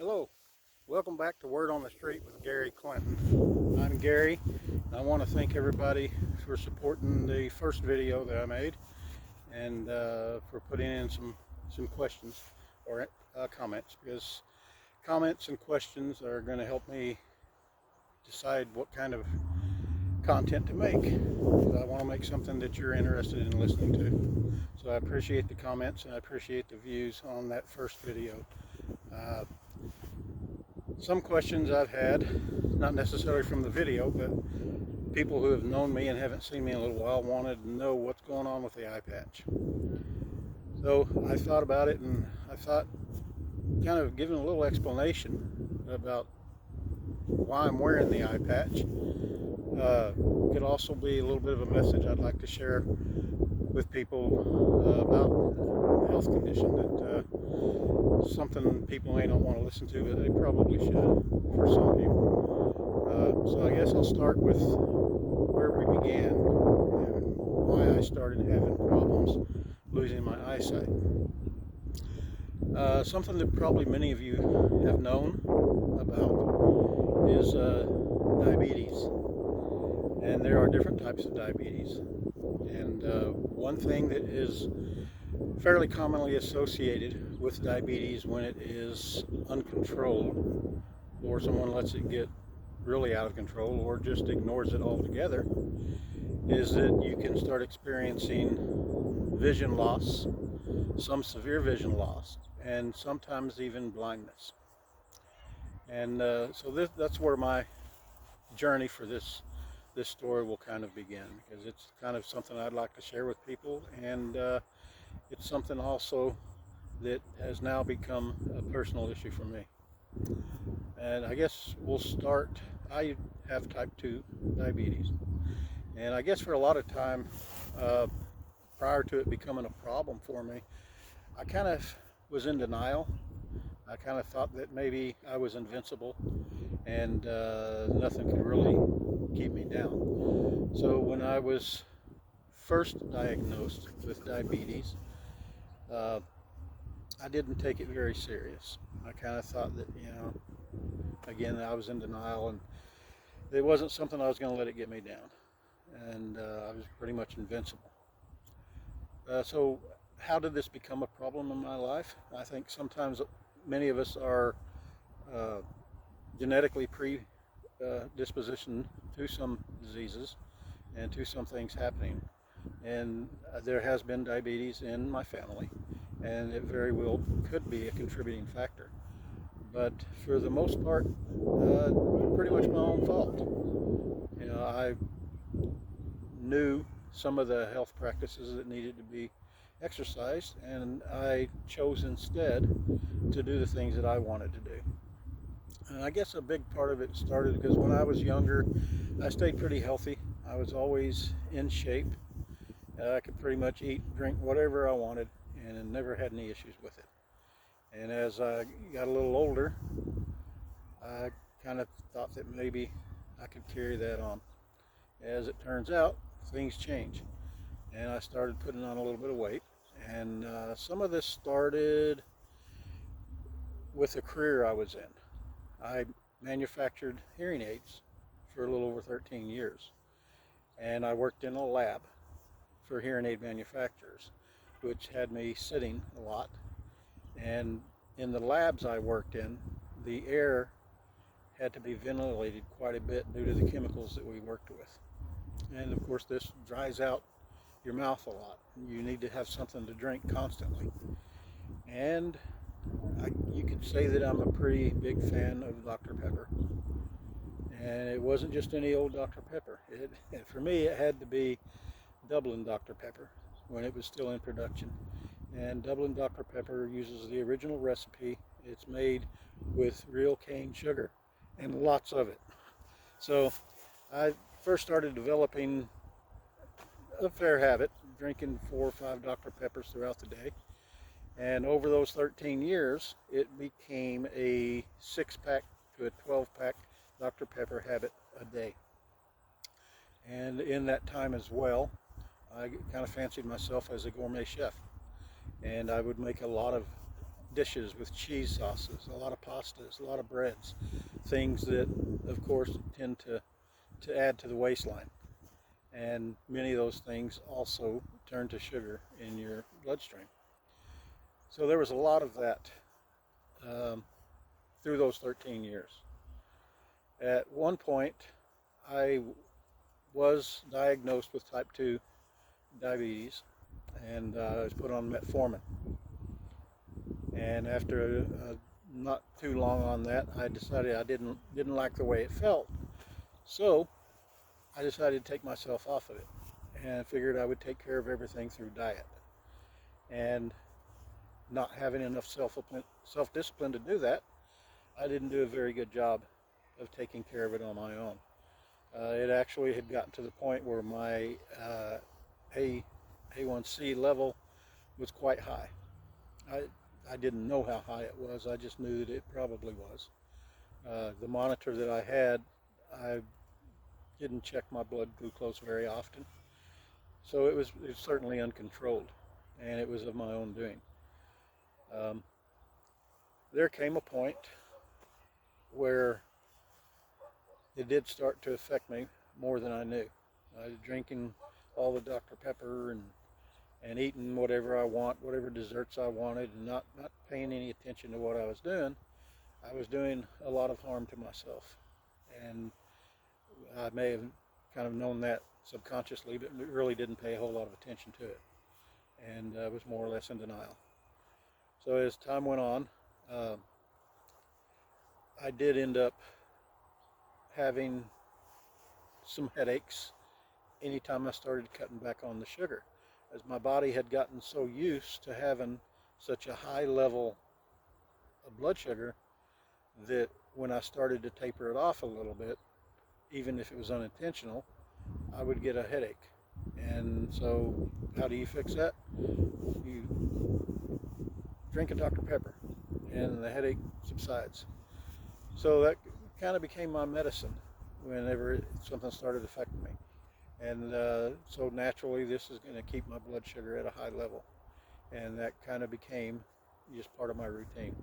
Hello, welcome back to Word on the Street with Gary Clinton. I'm Gary, and I want to thank everybody for supporting the first video that I made and for putting in some questions or comments, because comments and questions are going to help me decide what kind of content to make. So I want to make something that you're interested in listening to. So I appreciate the comments and I appreciate the views on that first video. Some questions I've had, not necessarily from the video, but people who have known me and haven't seen me in a little while wanted to know what's going on with the eye patch. So I thought about it, and I thought kind of giving a little explanation about why I'm wearing the eye patch could also be a little bit of a message I'd like to share with people about a health condition that something people may not want to listen to, but they probably should for some people. So I guess I'll start with where we began and why I started having problems losing my eyesight. Something that probably many of you have known about is diabetes. And there are different types of diabetes. And one thing that is fairly commonly associated with diabetes when it is uncontrolled, or someone lets it get really out of control or just ignores it altogether, is that you can start experiencing vision loss, some severe vision loss, and sometimes even blindness. And so that's where my journey for this story will kind of begin, because it's kind of something I'd like to share with people, and it's something also that has now become a personal issue for me. And I guess we'll start. I have type 2 diabetes, and I guess for a lot of time prior to it becoming a problem for me, I kind of was in denial. I kind of thought that maybe I was invincible and nothing could really keep me down. So when I was first diagnosed with diabetes, I didn't take it very serious. I kind of thought that, again, I was in denial, and it wasn't something I was going to let it get me down. And I was pretty much invincible. So how did this become a problem in my life? I think sometimes many of us are genetically predispositioned to some diseases and to some things happening. And there has been diabetes in my family, and it very well could be a contributing factor. But for the most part, pretty much my own fault. I knew some of the health practices that needed to be exercised, and I chose instead to do the things that I wanted to do. And I guess a big part of it started because when I was younger, I stayed pretty healthy. I was always in shape. I could pretty much eat, drink whatever I wanted, and never had any issues with it. And as I got a little older, I kind of thought that maybe I could carry that on. As it turns out, things change, and I started putting on a little bit of weight. And some of this started with a career I was in. I manufactured hearing aids for a little over 13 years, and I worked in a lab for hearing aid manufacturers, which had me sitting a lot. And in the labs I worked in, the air had to be ventilated quite a bit due to the chemicals that we worked with. And of course, this dries out your mouth a lot. You need to have something to drink constantly. And you could say that I'm a pretty big fan of Dr. Pepper. And it wasn't just any old Dr. Pepper. For me, it had to be Dublin Dr. Pepper when it was still in production. And Dublin Dr. Pepper uses the original recipe. It's made with real cane sugar and lots of it. So I first started developing a fair habit, drinking 4 or 5 Dr. Peppers throughout the day. And over those 13 years, it became a 6-pack to a 12-pack Dr. Pepper habit a day. And in that time as well, I kind of fancied myself as a gourmet chef. And I would make a lot of dishes with cheese sauces, a lot of pastas, a lot of breads, things that, of course, tend to add to the waistline. And many of those things also turn to sugar in your bloodstream. So there was a lot of that um, through those 13 years. At one point, I was diagnosed with type 2 diabetes, and I was put on metformin. And after not too long on that, I decided I didn't like the way it felt. So I decided to take myself off of it, and figured I would take care of everything through diet. And not having enough self-discipline to do that, I didn't do a very good job of taking care of it on my own. It actually had gotten to the point where my A1C level was quite high. I, I didn't know how high it was. I just knew that it probably was. The monitor that I didn't check my blood glucose very often. So it was certainly uncontrolled, and it was of my own doing. Um, there came a point where it did start to affect me more than I knew. I was drinking all the Dr. Pepper and eating whatever I want, whatever desserts I wanted, and not paying any attention to what I was doing. I was doing a lot of harm to myself. And I may have kind of known that subconsciously, but really didn't pay a whole lot of attention to it, and was more or less in denial. So as time went on, I did end up having some headaches anytime I started cutting back on the sugar, as my body had gotten so used to having such a high level of blood sugar that when I started to taper it off a little bit, even if it was unintentional, I would get a headache. And so how do you fix that? You drink a Dr. Pepper and the headache subsides. So that kind of became my medicine whenever something started affecting me. And so naturally this is going to keep my blood sugar at a high level. And that kind of became just part of my routine.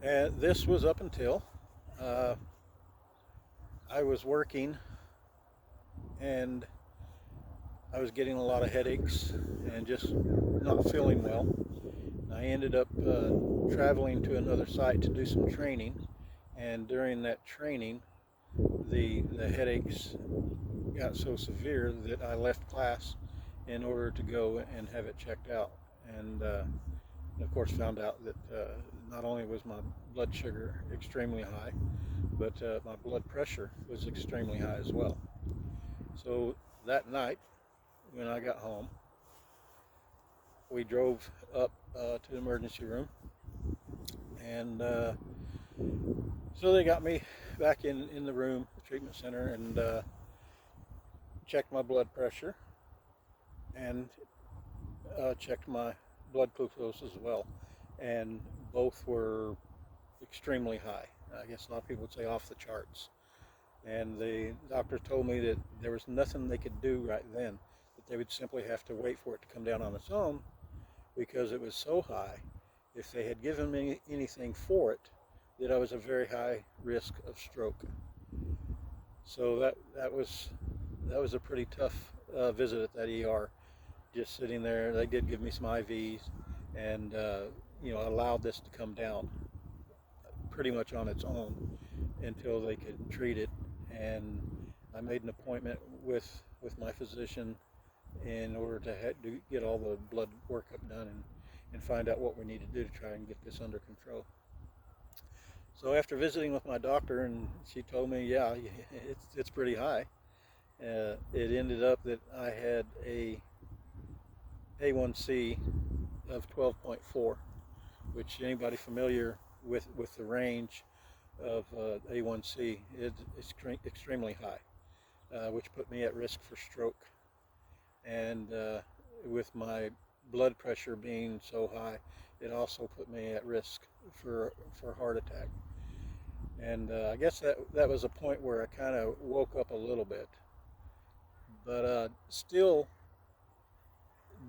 And this was up until I was working, and I was getting a lot of headaches and just not feeling well. I ended up traveling to another site to do some training, and during that training, the headaches got so severe that I left class in order to go and have it checked out. And of course found out that not only was my blood sugar extremely high, but my blood pressure was extremely high as well. So that night when I got home, we drove up to the emergency room, and so they got me back in the room, the treatment center, and checked my blood pressure and checked my blood glucose as well, and both were extremely high. I guess a lot of people would say off the charts. And the doctor told me that there was nothing they could do right then, that they would simply have to wait for it to come down on its own, because it was so high. If they had given me anything for it, that I was a very high risk of stroke. So that was a pretty tough visit at that ER. Just sitting there, they did give me some IVs, and allowed this to come down pretty much on its own until they could treat it. And I made an appointment with my physician in order to get all the blood workup done and find out what we need to do to try and get this under control. So after visiting with my doctor, and she told me, yeah, it's pretty high. It ended up that I had a A1C of 12.4, which anybody familiar with the range of A1C is extremely high, which put me at risk for stroke. And with my blood pressure being so high, it also put me at risk for heart attack. And I guess that was a point where I kind of woke up a little bit, but still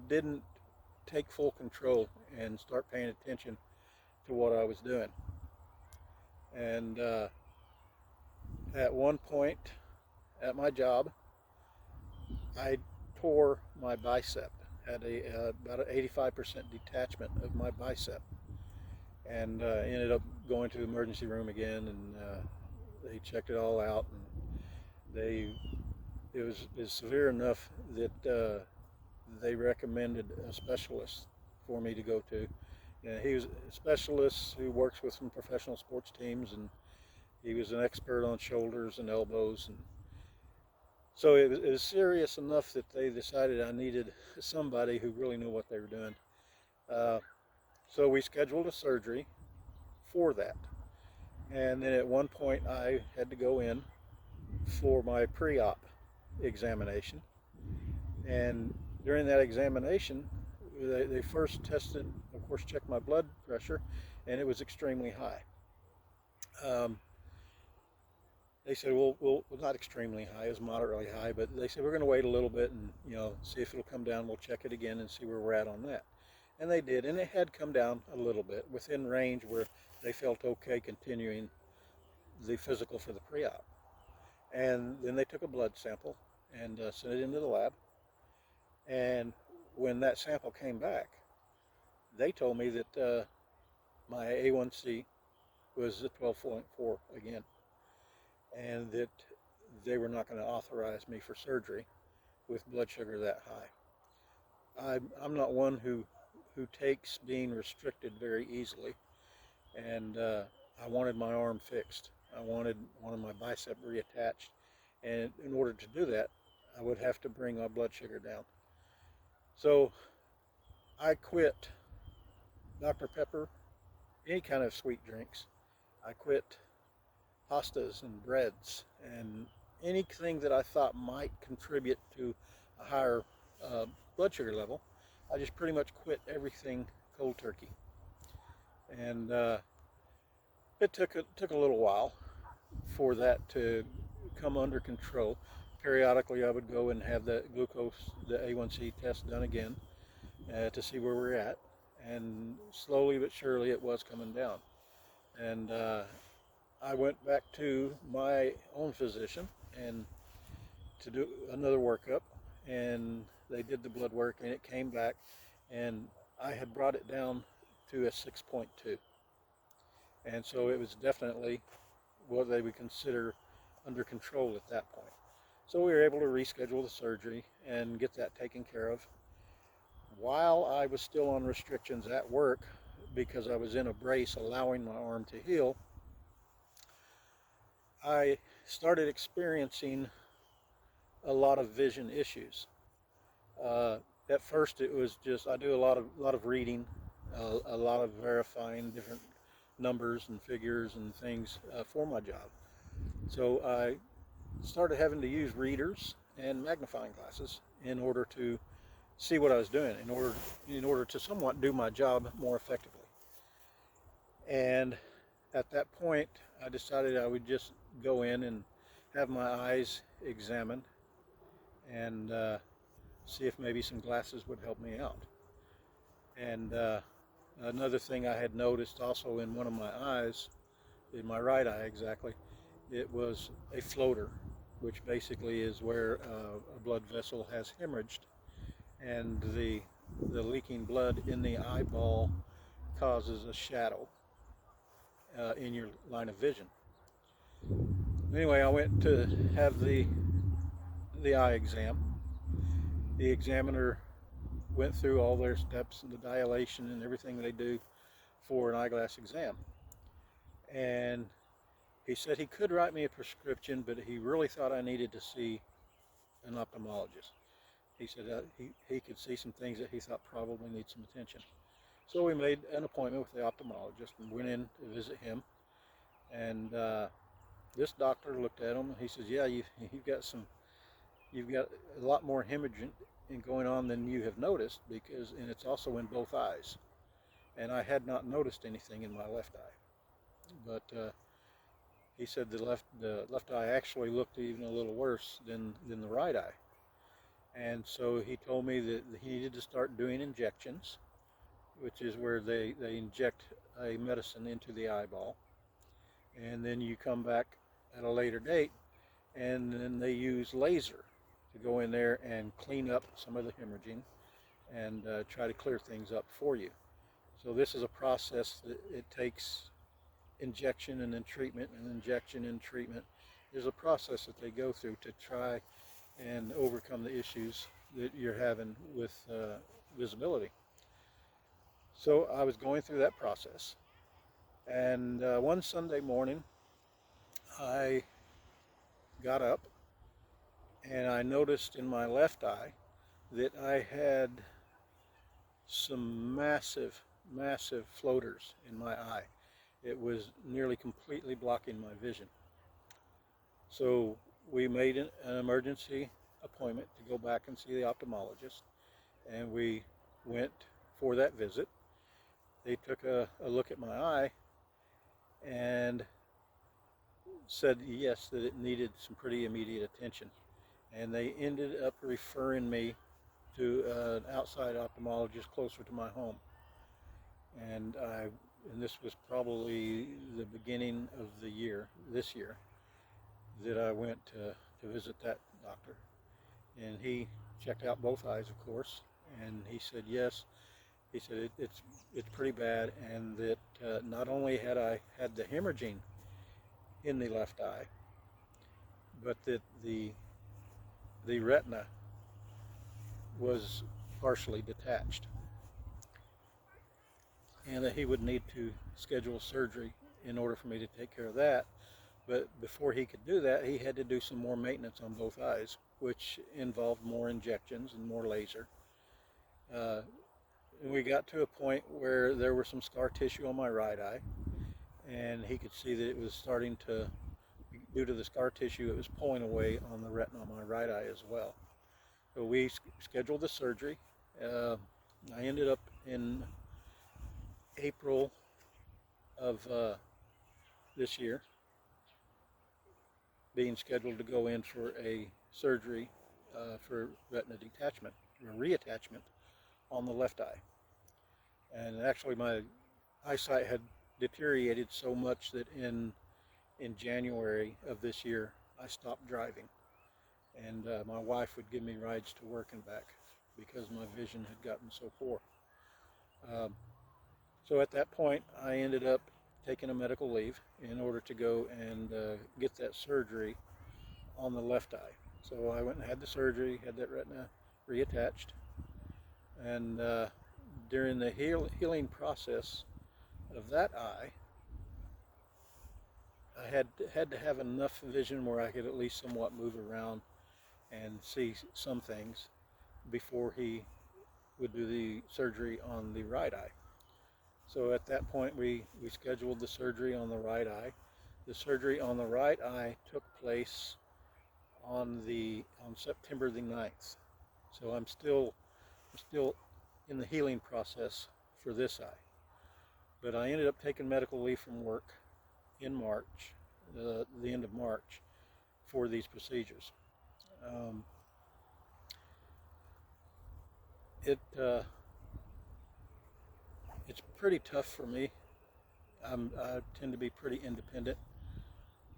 didn't take full control and start paying attention to what I was doing. And at one point at my job, I tore my bicep, had about an 85% detachment of my bicep, and ended up going to the emergency room again, and they checked it all out, and it was severe enough that they recommended a specialist for me to go to. And he was a specialist who works with some professional sports teams, and he was an expert on shoulders and elbows, and so it was serious enough that they decided I needed somebody who really knew what they were doing. So we scheduled a surgery for that. And then at one point I had to go in for my pre-op examination. And during that examination, they first tested, of course, checked my blood pressure, and it was extremely high. They said, well, not extremely high, it was moderately high, but they said, we're going to wait a little bit and, see if it'll come down. We'll check it again and see where we're at on that. And they did, and it had come down a little bit, within range where they felt okay continuing the physical for the pre-op. And then they took a blood sample and sent it into the lab. And when that sample came back, they told me that my A1C was at 12.4 again, and that they were not going to authorize me for surgery with blood sugar that high. I'm not one who takes being restricted very easily, and I wanted my arm fixed. I wanted one of my bicep reattached, and in order to do that, I would have to bring my blood sugar down. So I quit Dr. Pepper, any kind of sweet drinks. I quit pastas and breads and anything that I thought might contribute to a higher blood sugar level. I just pretty much quit everything cold turkey. And it took a little while for that to come under control. Periodically I would go and have the glucose, the A1C test done again to see where we're at. And slowly but surely it was coming down. And I went back to my own physician and to do another workup, and they did the blood work, and it came back, and I had brought it down to a 6.2. And so it was definitely what they would consider under control at that point. So we were able to reschedule the surgery and get that taken care of. While I was still on restrictions at work, because I was in a brace allowing my arm to heal, I started experiencing a lot of vision issues. At first it was just, I do a lot of reading, a lot of verifying different numbers and figures and things for my job. So I started having to use readers and magnifying glasses in order to see what I was doing, in order to somewhat do my job more effectively. And at that point I decided I would just go in and have my eyes examined and see if maybe some glasses would help me out. And another thing I had noticed also in one of my eyes, in my right eye exactly, it was a floater, which basically is where a blood vessel has hemorrhaged, and the leaking blood in the eyeball causes a shadow in your line of vision. Anyway, I went to have the eye exam. The examiner went through all their steps and the dilation and everything they do for an eyeglass exam. And he said he could write me a prescription, but he really thought I needed to see an ophthalmologist. He said he could see some things that he thought probably need some attention. So we made an appointment with the ophthalmologist and went in to visit him. And this doctor looked at him and he says, yeah, you've got a lot more hemorrhaging going on than you have noticed, and it's also in both eyes. And I had not noticed anything in my left eye, but he said the left eye actually looked even a little worse than the right eye. And so he told me that he needed to start doing injections, which is where they inject a medicine into the eyeball. And then you come back at a later date, and then they use laser to go in there and clean up some of the hemorrhaging and try to clear things up for you. So this is a process that it takes injection and then treatment and injection and treatment. There's a process that they go through to try and overcome the issues that you're having with visibility. So I was going through that process, and one Sunday morning I got up and I noticed in my left eye that I had some massive floaters in my eye. It was nearly completely blocking my vision. So we made an emergency appointment to go back and see the ophthalmologist, and we went for that visit. They took a look at my eye and said yes, that it needed some pretty immediate attention, and they ended up referring me to an outside ophthalmologist closer to my home. And this was probably the beginning of the year, this year, that I went to visit that doctor. And he checked out both eyes, of course, and he said yes. He said it's pretty bad, and that not only had I had the hemorrhaging in the left eye, but that the retina was partially detached, and that he would need to schedule surgery in order for me to take care of that. But before he could do that, he had to do some more maintenance on both eyes, which involved more injections and more laser. And we got to a point where there was some scar tissue on my right eye, and he could see that it was starting to, due to the scar tissue, it was pulling away on the retina on my right eye as well. So we scheduled the surgery. I ended up in April of this year being scheduled to go in for a surgery for retina detachment, or reattachment on the left eye. And actually my eyesight had deteriorated so much that in January of this year I stopped driving, and my wife would give me rides to work and back because my vision had gotten so poor. So at that point I ended up taking a medical leave in order to go and get that surgery on the left eye. So I went and had the surgery, had that retina reattached, and during the healing process of that eye, I had to have enough vision where I could at least somewhat move around and see some things before he would do the surgery on the right eye. So at that point we scheduled the surgery on the right eye. The surgery on the right eye took place on September the 9th. So I'm still in the healing process for this eye. But I ended up taking medical leave from work in March, the end of March, for these procedures. It's pretty tough for me. I tend to be pretty independent,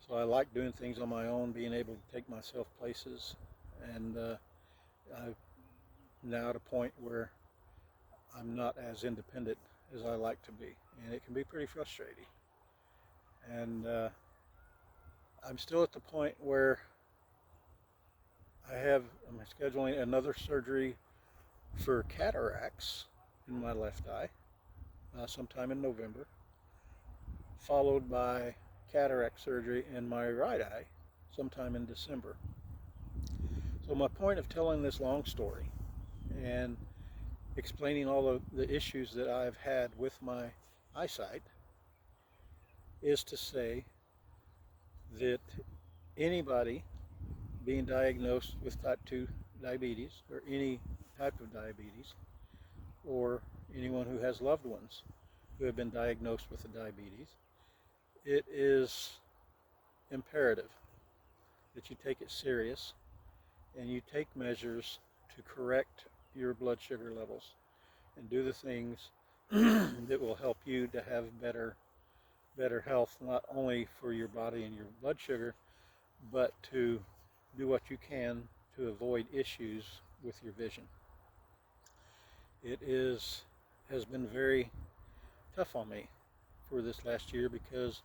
so I like doing things on my own, being able to take myself places, and I'm now at a point where I'm not as independent as I like to be, and it can be pretty frustrating. And I'm still at the point where I'm scheduling another surgery for cataracts in my left eye sometime in November, followed by cataract surgery in my right eye sometime in December. So my point of telling this long story and explaining all the issues that I've had with my eyesight is to say that anybody being diagnosed with type 2 diabetes, or any type of diabetes, or anyone who has loved ones who have been diagnosed with the diabetes, it is imperative that you take it serious and you take measures to correct your blood sugar levels and do the things that will help you to have better health, not only for your body and your blood sugar, but to do what you can to avoid issues with your vision. It has been very tough on me for this last year because,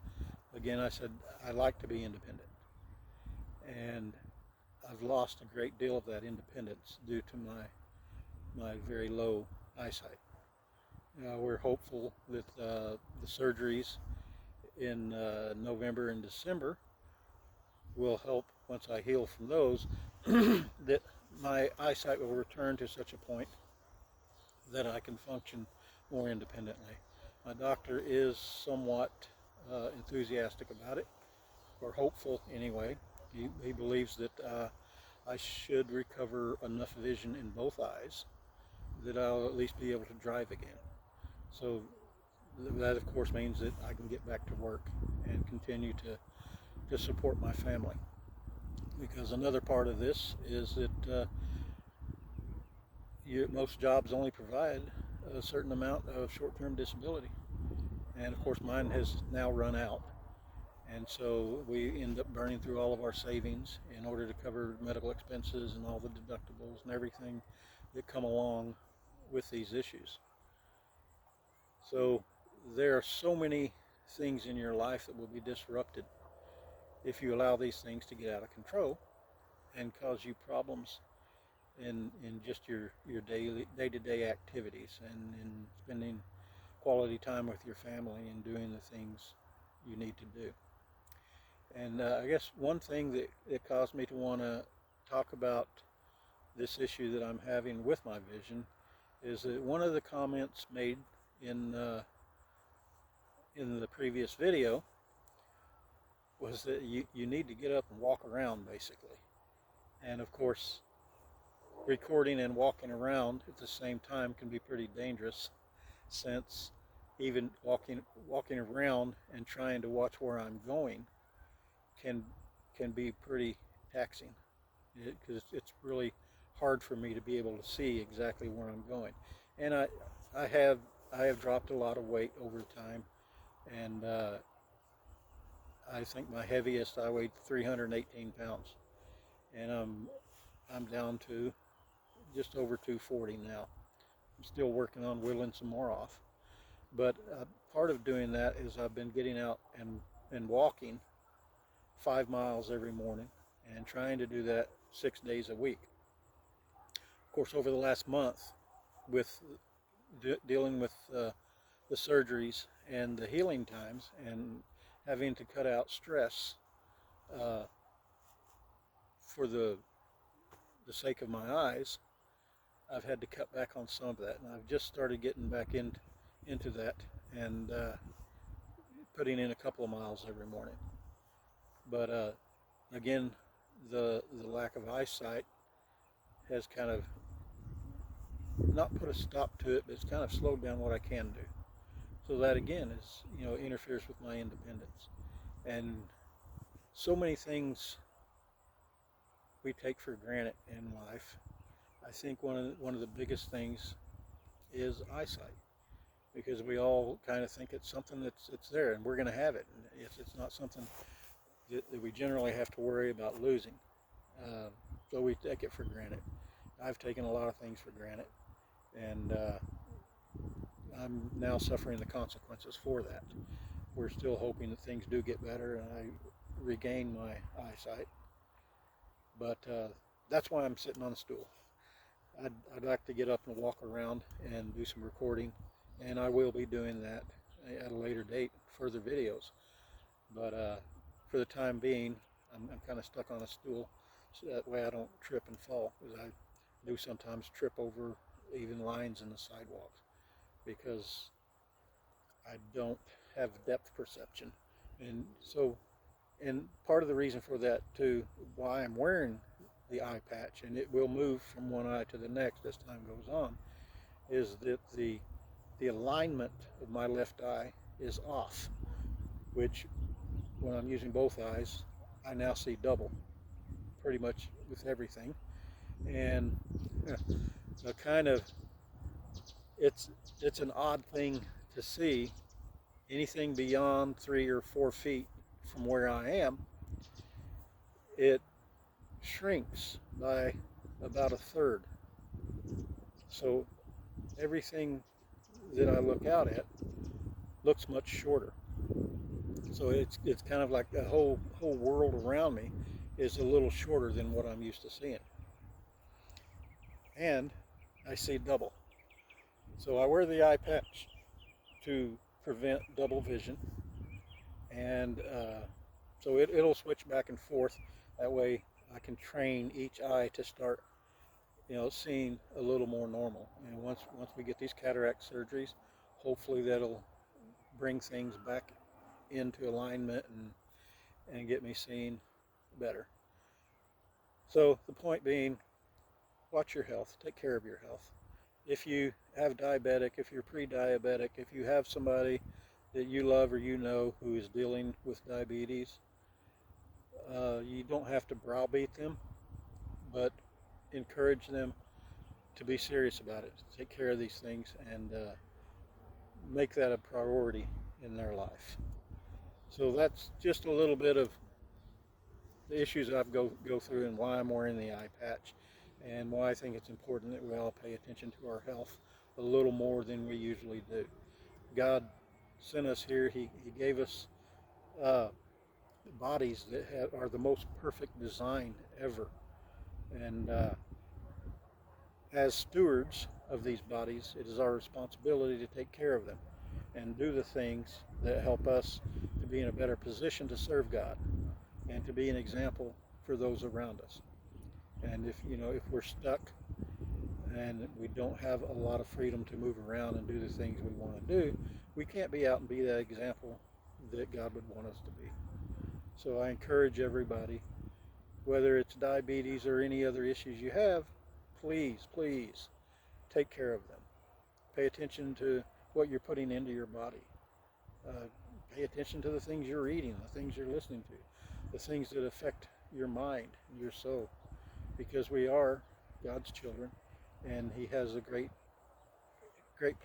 again, I said I like to be independent, and I've lost a great deal of that independence due to my very low eyesight. We're hopeful that the surgeries in November and December will help once I heal from those, that my eyesight will return to such a point that I can function more independently. My doctor is somewhat enthusiastic about it, or hopeful anyway. He believes that I should recover enough vision in both eyes that I'll at least be able to drive again. So that of course means that I can get back to work and continue to support my family. Because another part of this is that most jobs only provide a certain amount of short-term disability. And of course mine has now run out. And so we end up burning through all of our savings in order to cover medical expenses and all the deductibles and everything that come along with these issues. So there are so many things in your life that will be disrupted if you allow these things to get out of control and cause you problems in just your day-to-day activities and in spending quality time with your family and doing the things you need to do. And I guess one thing that caused me to want to talk about this issue that I'm having with my vision is that one of the comments made in the previous video was that you need to get up and walk around, basically. And of course, recording and walking around at the same time can be pretty dangerous, since even walking around and trying to watch where I'm going can be pretty taxing, because it's really hard for me to be able to see exactly where I'm going. And I have dropped a lot of weight over time, and I think my heaviest I weighed 318 pounds, and I'm down to just over 240 now. I'm still working on whittling some more off, but part of doing that is I've been getting out and walking 5 miles every morning and trying to do that 6 days a week. Of course, over the last month, with dealing with the surgeries and the healing times and having to cut out stress for the sake of my eyes, I've had to cut back on some of that, and I've just started getting back into that and putting in a couple of miles every morning. But again, the lack of eyesight has kind of not put a stop to it, but it's kind of slowed down what I can do. So that again is, interferes with my independence. And so many things we take for granted in life. I think one of the biggest things is eyesight, because we all kind of think it's something that's there and we're going to have it. And it's not something that we generally have to worry about losing. So we take it for granted. I've taken a lot of things for granted, and I'm now suffering the consequences for that. We're still hoping that things do get better and I regain my eyesight. But that's why I'm sitting on a stool. I'd like to get up and walk around and do some recording, and I will be doing that at a later date, further videos. But for the time being, I'm kind of stuck on a stool, so that way I don't trip and fall, because I do sometimes trip over even lines in the sidewalks, because I don't have depth perception. And so, and part of the reason for that too, why I'm wearing the eye patch, and it will move from one eye to the next as time goes on, is that the alignment of my left eye is off, which when I'm using both eyes, I now see double pretty much with everything. And a kind of, it's an odd thing to see. Anything beyond 3 or 4 feet from where I am, it shrinks by about a third. So everything that I look out at looks much shorter. So it's kind of like the whole world around me is a little shorter than what I'm used to seeing. And I see double. So I wear the eye patch to prevent double vision, and so it'll switch back and forth. That way I can train each eye to start, seeing a little more normal. And once we get these cataract surgeries, hopefully that'll bring things back into alignment and get me seeing better. So the point being, watch your health, take care of your health. If you have diabetic, if you're pre-diabetic, if you have somebody that you love or who is dealing with diabetes, you don't have to browbeat them, but encourage them to be serious about it, take care of these things, and make that a priority in their life. So that's just a little bit of the issues I go through and why I'm wearing the eye patch, and why I think it's important that we all pay attention to our health a little more than we usually do. God sent us here. He gave us bodies that are the most perfect design ever. And as stewards of these bodies, it is our responsibility to take care of them and do the things that help us to be in a better position to serve God and to be an example for those around us. And if we're stuck and we don't have a lot of freedom to move around and do the things we want to do, we can't be out and be that example that God would want us to be. So I encourage everybody, whether it's diabetes or any other issues you have, please take care of them. Pay attention to what you're putting into your body. Pay attention to the things you're eating, the things you're listening to, the things that affect your mind, your soul, because we are God's children, and He has a great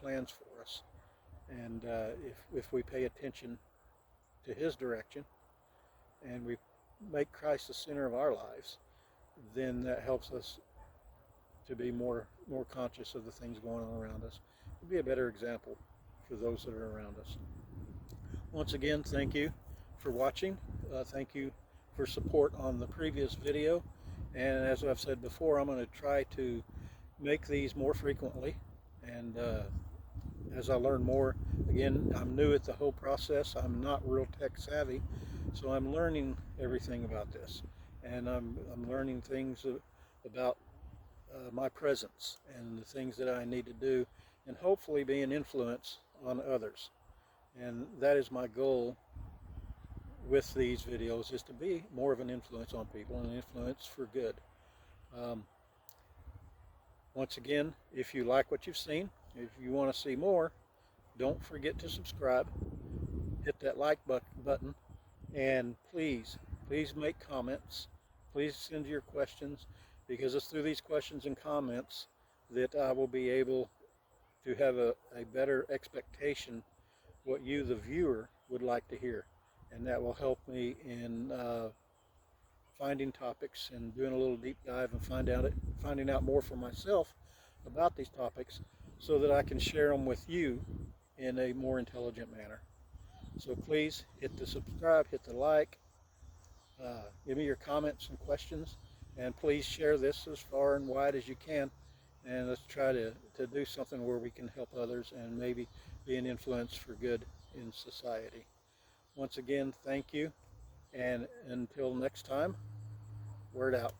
plans for us. And if we pay attention to His direction and we make Christ the center of our lives, then that helps us to be more conscious of the things going on around us, to be a better example for those that are around us. Once again, thank you for watching. Thank you for support on the previous video. And as I've said before, I'm going to try to make these more frequently. And as I learn more, again, I'm new at the whole process. I'm not real tech savvy, so I'm learning everything about this. And I'm learning things about my presence and the things that I need to do, and hopefully be an influence on others. And that is my goal with these videos, is to be more of an influence on people, and an influence for good. Once again, if you like what you've seen, if you want to see more, don't forget to subscribe, hit that like button, and please make comments. Please send your questions, because it's through these questions and comments that I will be able to have a better expectation what you, the viewer, would like to hear. And that will help me in finding topics and doing a little deep dive and finding out more for myself about these topics, so that I can share them with you in a more intelligent manner. So please hit the subscribe, hit the like, give me your comments and questions, and please share this as far and wide as you can, and let's try to do something where we can help others and maybe be an influence for good in society. Once again, thank you, and until next time, word out.